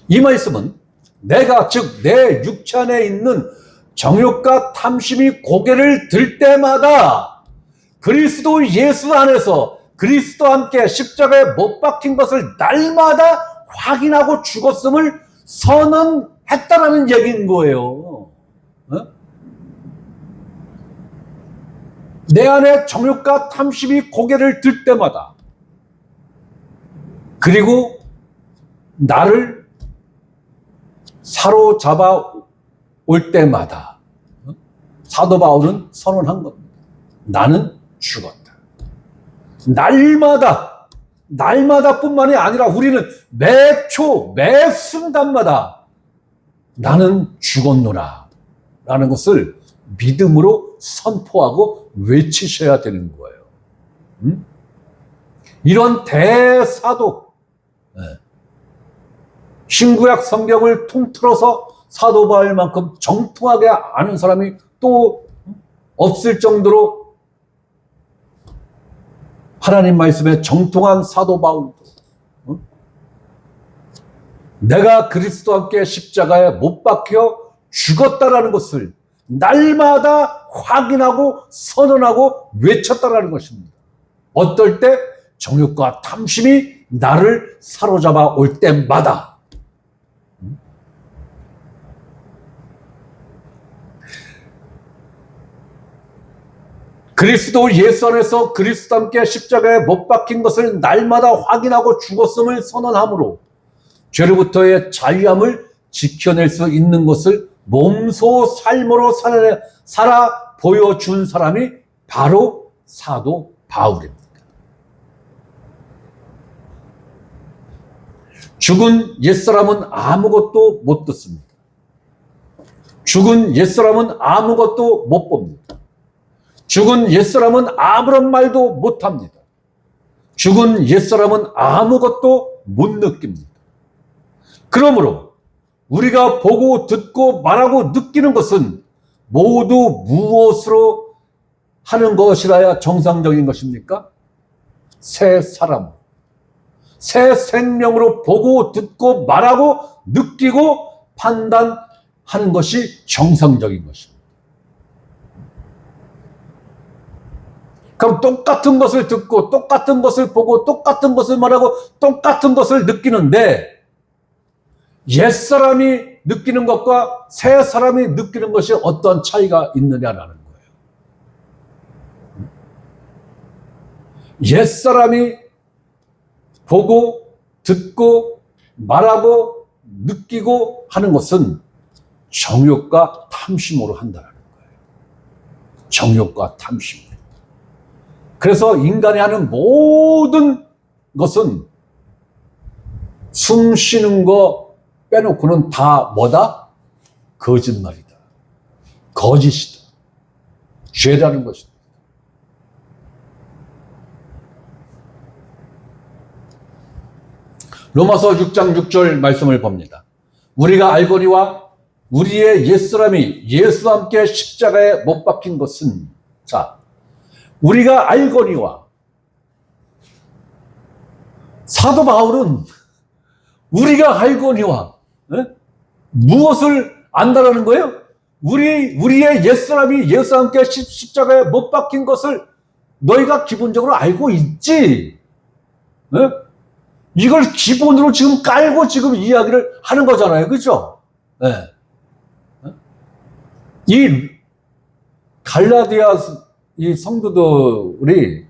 이 말씀은 내가 즉 내 육체 안에 있는 정욕과 탐심이 고개를 들 때마다 그리스도 예수 안에서 그리스도와 함께 십자가에 못 박힌 것을 날마다 확인하고 죽었음을 선언했다라는 얘기인 거예요. 내 안에 정욕과 탐심이 고개를 들 때마다, 그리고 나를 사로잡아 올 때마다 사도 바울은 선언한 겁니다. 나는 죽었다. 날마다 뿐만이 아니라 우리는 매 초, 매 순간마다 나는 죽었노라 라는 것을 믿음으로 선포하고 외치셔야 되는 거예요. 이런 대사도, 신구약 성경을 통틀어서 사도 바울만큼 정통하게 아는 사람이 또 없을 정도로 하나님 말씀에 정통한 사도 바울도 내가 그리스도와 함께 십자가에 못 박혀 죽었다라는 것을 날마다 확인하고 선언하고 외쳤다라는 것입니다. 어떨 때? 정욕과 탐심이 나를 사로잡아 올 때마다. 그리스도 예수 안에서 그리스도와 함께 십자가에 못 박힌 것을 날마다 확인하고 죽었음을 선언함으로 죄로부터의 자유함을 지켜낼 수 있는 것을 몸소 삶으로 살아 보여준 사람이 바로 사도 바울입니다. 죽은 옛사람은 아무것도 못 듣습니다. 죽은 옛사람은 아무것도 못 봅니다. 죽은 옛사람은 아무런 말도 못합니다. 죽은 옛사람은 아무것도 못 느낍니다. 그러므로 우리가 보고 듣고 말하고 느끼는 것은 모두 무엇으로 하는 것이라야 정상적인 것입니까? 새 사람, 새 생명으로 보고 듣고 말하고 느끼고 판단하는 것이 정상적인 것입니다. 그럼 똑같은 것을 듣고 똑같은 것을 보고 똑같은 것을 말하고 똑같은 것을 느끼는데 옛사람이 느끼는 것과 새사람이 느끼는 것이 어떤 차이가 있느냐라는 거예요. 옛사람이 보고 듣고 말하고 느끼고 하는 것은 정욕과 탐심으로 한다는 거예요. 정욕과 탐심. 그래서 인간이 하는 모든 것은 숨 쉬는 거 빼놓고는 다 뭐다? 거짓말이다. 거짓이다. 죄라는 것이다. 로마서 6장 6절 말씀을 봅니다. 우리가 알거니와 우리의 옛사람이 예수와 함께 십자가에 못 박힌 것은, 자, 우리가 알거니와, 사도 바울은 우리가 알거니와, 무엇을 안다라는 거예요? 우리의 옛사람이 예수와 함께 십자가에 못 박힌 것을 너희가 기본적으로 알고 있지. 이걸 기본으로 지금 깔고 지금 이야기를 하는 거잖아요. 그죠? 네. 이 갈라디아 이 성도들이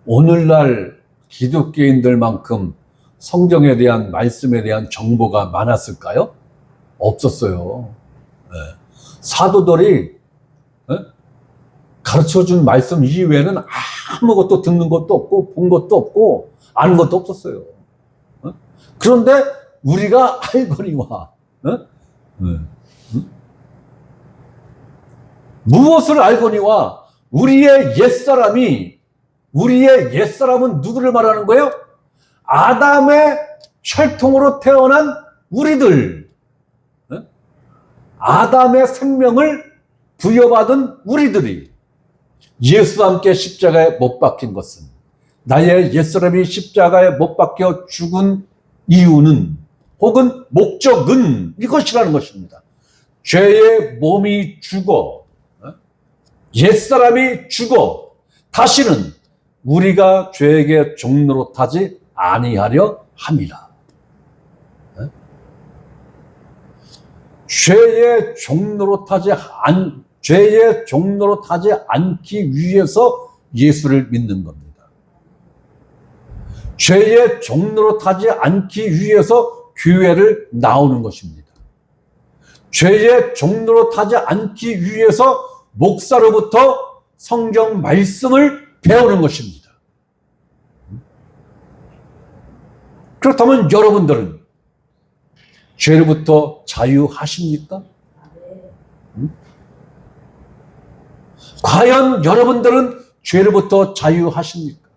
오늘날 기독교인들만큼 성경에 대한 말씀에 대한 정보가 많았을까요? 없었어요. 네. 사도들이 가르쳐준 말씀 이외에는 아무것도 듣는 것도 없고 본 것도 없고 아는 것도 없었어요. 그런데 우리가 알거니와 무엇을 알거니와 우리의 옛사람은 누구를 말하는 거예요? 아담의 혈통으로 태어난 우리들, 아담의 생명을 부여받은 우리들이 예수와 함께 십자가에 못 박힌 것은, 나의 옛사람이 십자가에 못 박혀 죽은 이유는 혹은 목적은 이것이라는 것입니다. 죄의 몸이 죽어, 옛사람이 죽어 다시는 우리가 죄에게 종노릇하지 아니하려 함이라. 죄의 종노릇하지 죄의 종로로 타지 않기 위해서 예수를 믿는 겁니다. 죄의 종로로 타지 않기 위해서 교회를 나오는 것입니다. 죄의 종로로 타지 않기 위해서 목사로부터 성경 말씀을 배우는 것입니다. 그렇다면 여러분들은 죄로부터 자유하십니까? 과연 여러분들은 죄로부터 자유하십니까?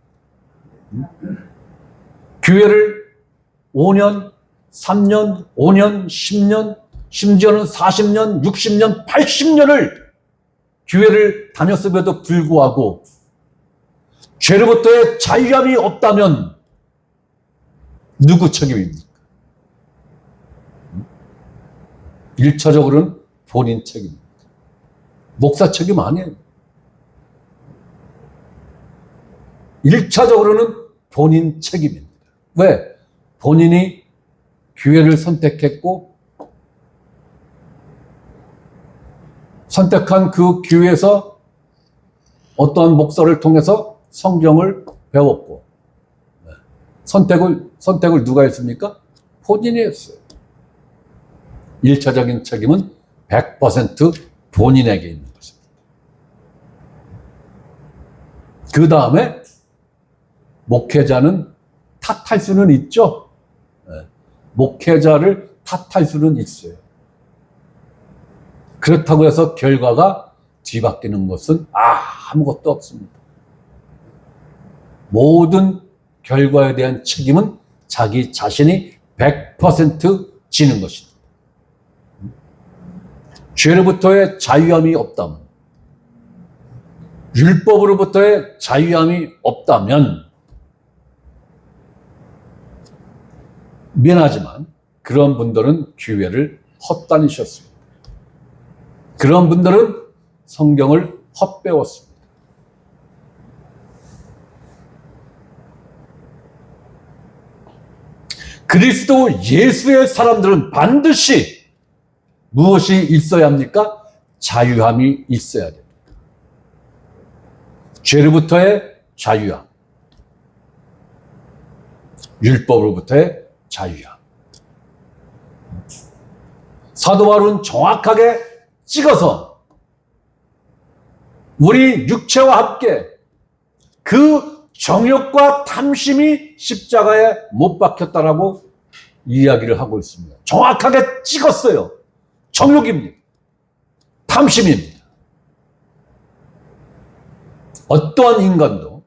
교회를 5년, 3년, 5년, 10년, 심지어는 40년, 60년, 80년을 교회를 다녔음에도 불구하고 죄로부터의 자유함이 없다면 누구 책임입니까? 1차적으로는 본인 책임입니다. 목사 책임 아니에요. 1차적으로는 본인 책임입니다. 왜? 본인이 교회를 선택했고 선택한 그 교회에서 어떠한 목사를 통해서 성경을 배웠고 선택을 누가 했습니까? 본인이 했어요. 1차적인 책임은 100% 본인에게 있는 것입니다. 그 다음에 목회자는 탓할 수는 있죠. 목회자를 탓할 수는 있어요. 그렇다고 해서 결과가 뒤바뀌는 것은 아무것도 없습니다. 모든 결과에 대한 책임은 자기 자신이 100% 지는 것입니다. 죄로부터의 자유함이 없다면, 율법으로부터의 자유함이 없다면, 미안하지만 그런 분들은 교회를 헛다니셨습니다. 그런 분들은 성경을 헛배웠습니다. 그리스도 예수의 사람들은 반드시 무엇이 있어야 합니까? 자유함이 있어야 됩니다. 죄로부터의 자유함, 율법으로부터의 자유함. 사도 바울은 정확하게 찍어서 우리 육체와 함께 그 정욕과 탐심이 십자가에 못 박혔다라고 이야기를 하고 있습니다. 정확하게 찍었어요. 정욕입니다. 탐심입니다. 어떠한 인간도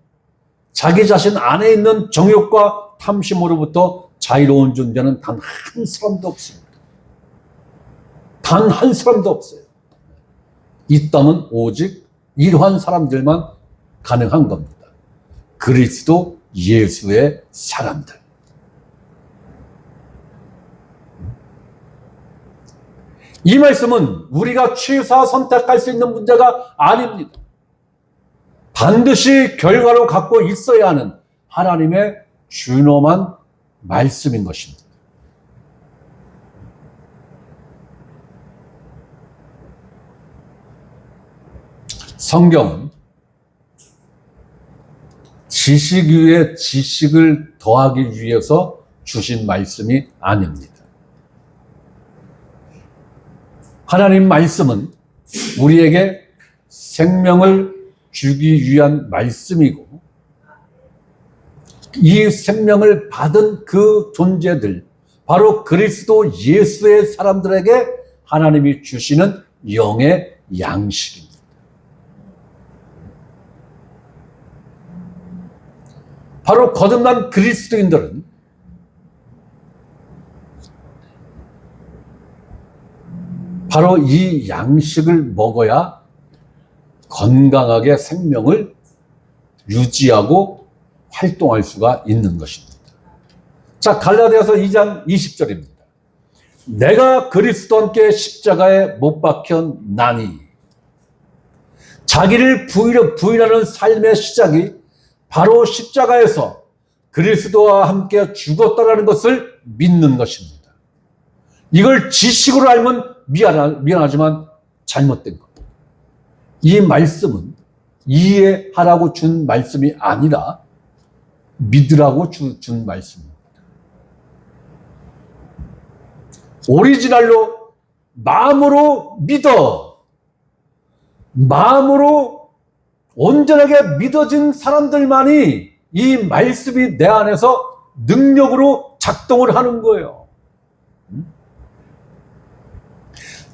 자기 자신 안에 있는 정욕과 탐심으로부터 자유로운 존재는 단 한 사람도 없습니다. 단 한 사람도 없어요. 있다면 오직 이러한 사람들만 가능한 겁니다. 그리스도 예수의 사람들. 이 말씀은 우리가 취사 선택할 수 있는 문제가 아닙니다. 반드시 결과로 갖고 있어야 하는 하나님의 준엄한 말씀인 것입니다. 성경은 지식 위에 지식을 더하기 위해서 주신 말씀이 아닙니다. 하나님 말씀은 우리에게 생명을 주기 위한 말씀이고 이 생명을 받은 그 존재들, 바로 그리스도 예수의 사람들에게 하나님이 주시는 영의 양식입니다. 바로 거듭난 그리스도인들은 바로 이 양식을 먹어야 건강하게 생명을 유지하고 활동할 수가 있는 것입니다. 자, 갈라디아서 2장 20절입니다. 내가 그리스도와 함께 십자가에 못 박혔나니. 자기를 부인하는 삶의 시작이 바로 십자가에서 그리스도와 함께 죽었다라는 것을 믿는 것입니다. 이걸 지식으로 알면 미안하지만 잘못된 겁니다. 이 말씀은 이해하라고 준 말씀이 아니라 믿으라고 준 말씀입니다. 오리지널로 마음으로 믿어. 마음으로 온전하게 믿어진 사람들만이 이 말씀이 내 안에서 능력으로 작동을 하는 거예요.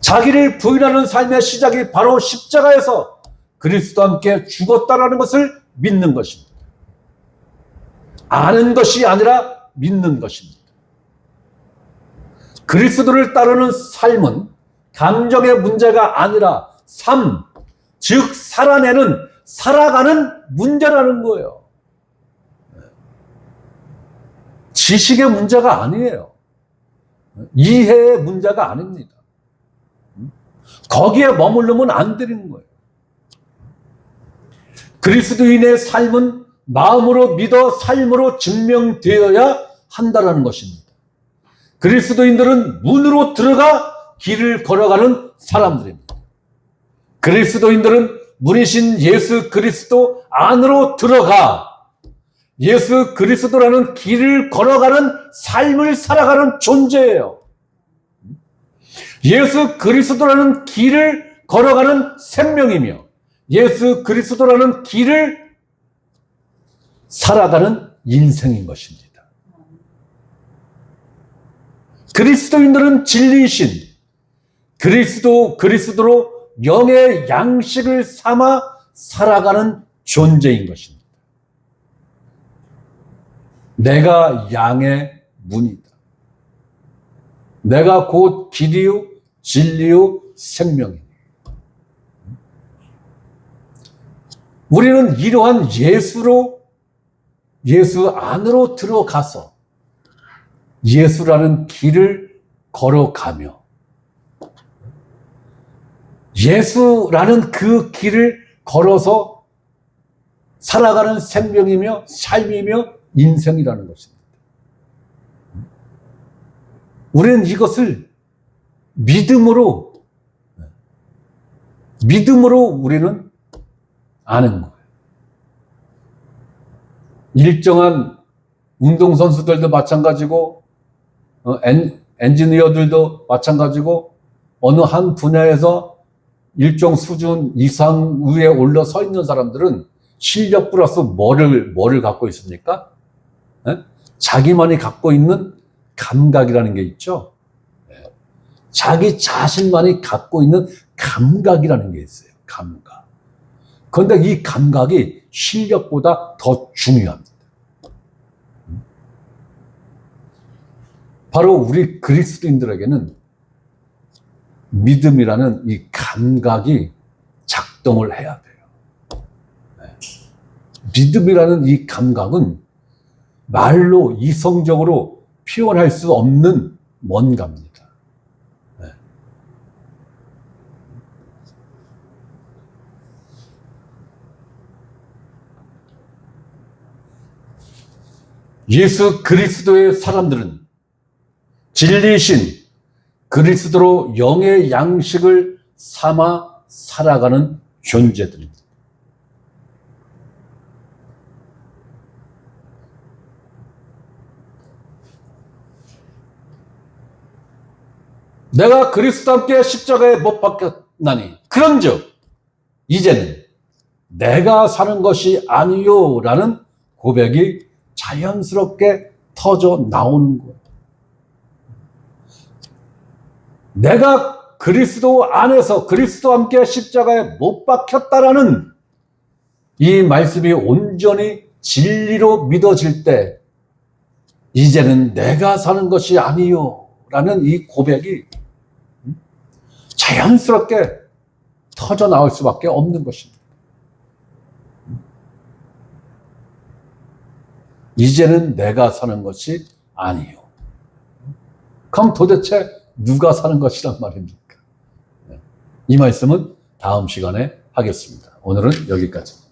자기를 부인하는 삶의 시작이 바로 십자가에서 그리스도와 함께 죽었다라는 것을 믿는 것입니다. 아는 것이 아니라 믿는 것입니다. 그리스도를 따르는 삶은 감정의 문제가 아니라 삶, 즉 살아가는 문제라는 거예요. 지식의 문제가 아니에요. 이해의 문제가 아닙니다. 거기에 머무르면 안 되는 거예요. 그리스도인의 삶은 마음으로 믿어 삶으로 증명되어야 한다는 것입니다. 그리스도인들은 문으로 들어가 길을 걸어가는 사람들입니다. 그리스도인들은 문이신 예수 그리스도 안으로 들어가 예수 그리스도라는 길을 걸어가는 삶을 살아가는 존재예요. 예수 그리스도라는 길을 걸어가는 생명이며 예수 그리스도라는 길을 살아가는 인생인 것입니다. 그리스도인들은 진리이신 그리스도로 영의 양식을 삼아 살아가는 존재인 것입니다. 내가 양의 문이다. 내가 곧 길이요 진리요 생명이다. 우리는 이러한 예수 안으로 들어가서 예수라는 길을 걸어가며 예수라는 그 길을 걸어서 살아가는 생명이며 삶이며 인생이라는 것입니다. 우리는 이것을 믿음으로 우리는 아는 거예요. 일정한 운동선수들도 마찬가지고 엔지니어들도 마찬가지고 어느 한 분야에서 일정 수준 이상 위에 올라서 있는 사람들은 실력 플러스 뭐를 갖고 있습니까? 자기만이 갖고 있는 감각이라는 게 있죠. 자기 자신만이 갖고 있는 감각이라는 게 있어요. 감각. 그런데 이 감각이 실력보다 더 중요합니다. 바로 우리 그리스도인들에게는 믿음이라는 이 감각이 작동을 해야 돼요. 믿음이라는 이 감각은 말로 이성적으로 표현할 수 없는 뭔가입니다. 예수 그리스도의 사람들은 진리이신 그리스도로 영의 양식을 삼아 살아가는 존재들입니다. 내가 그리스도와 함께 십자가에 못 박혔나니 그런즉 이제는 내가 사는 것이 아니요 라는 고백이 자연스럽게 터져 나오는 거예요. 내가 그리스도 안에서 그리스도와 함께 십자가에 못 박혔다라는 이 말씀이 온전히 진리로 믿어질 때 이제는 내가 사는 것이 아니요 라는 이 고백이 자연스럽게 터져 나올 수밖에 없는 것입니다. 이제는 내가 사는 것이 아니요. 그럼 도대체 누가 사는 것이란 말입니까? 이 말씀은 다음 시간에 하겠습니다. 오늘은 여기까지.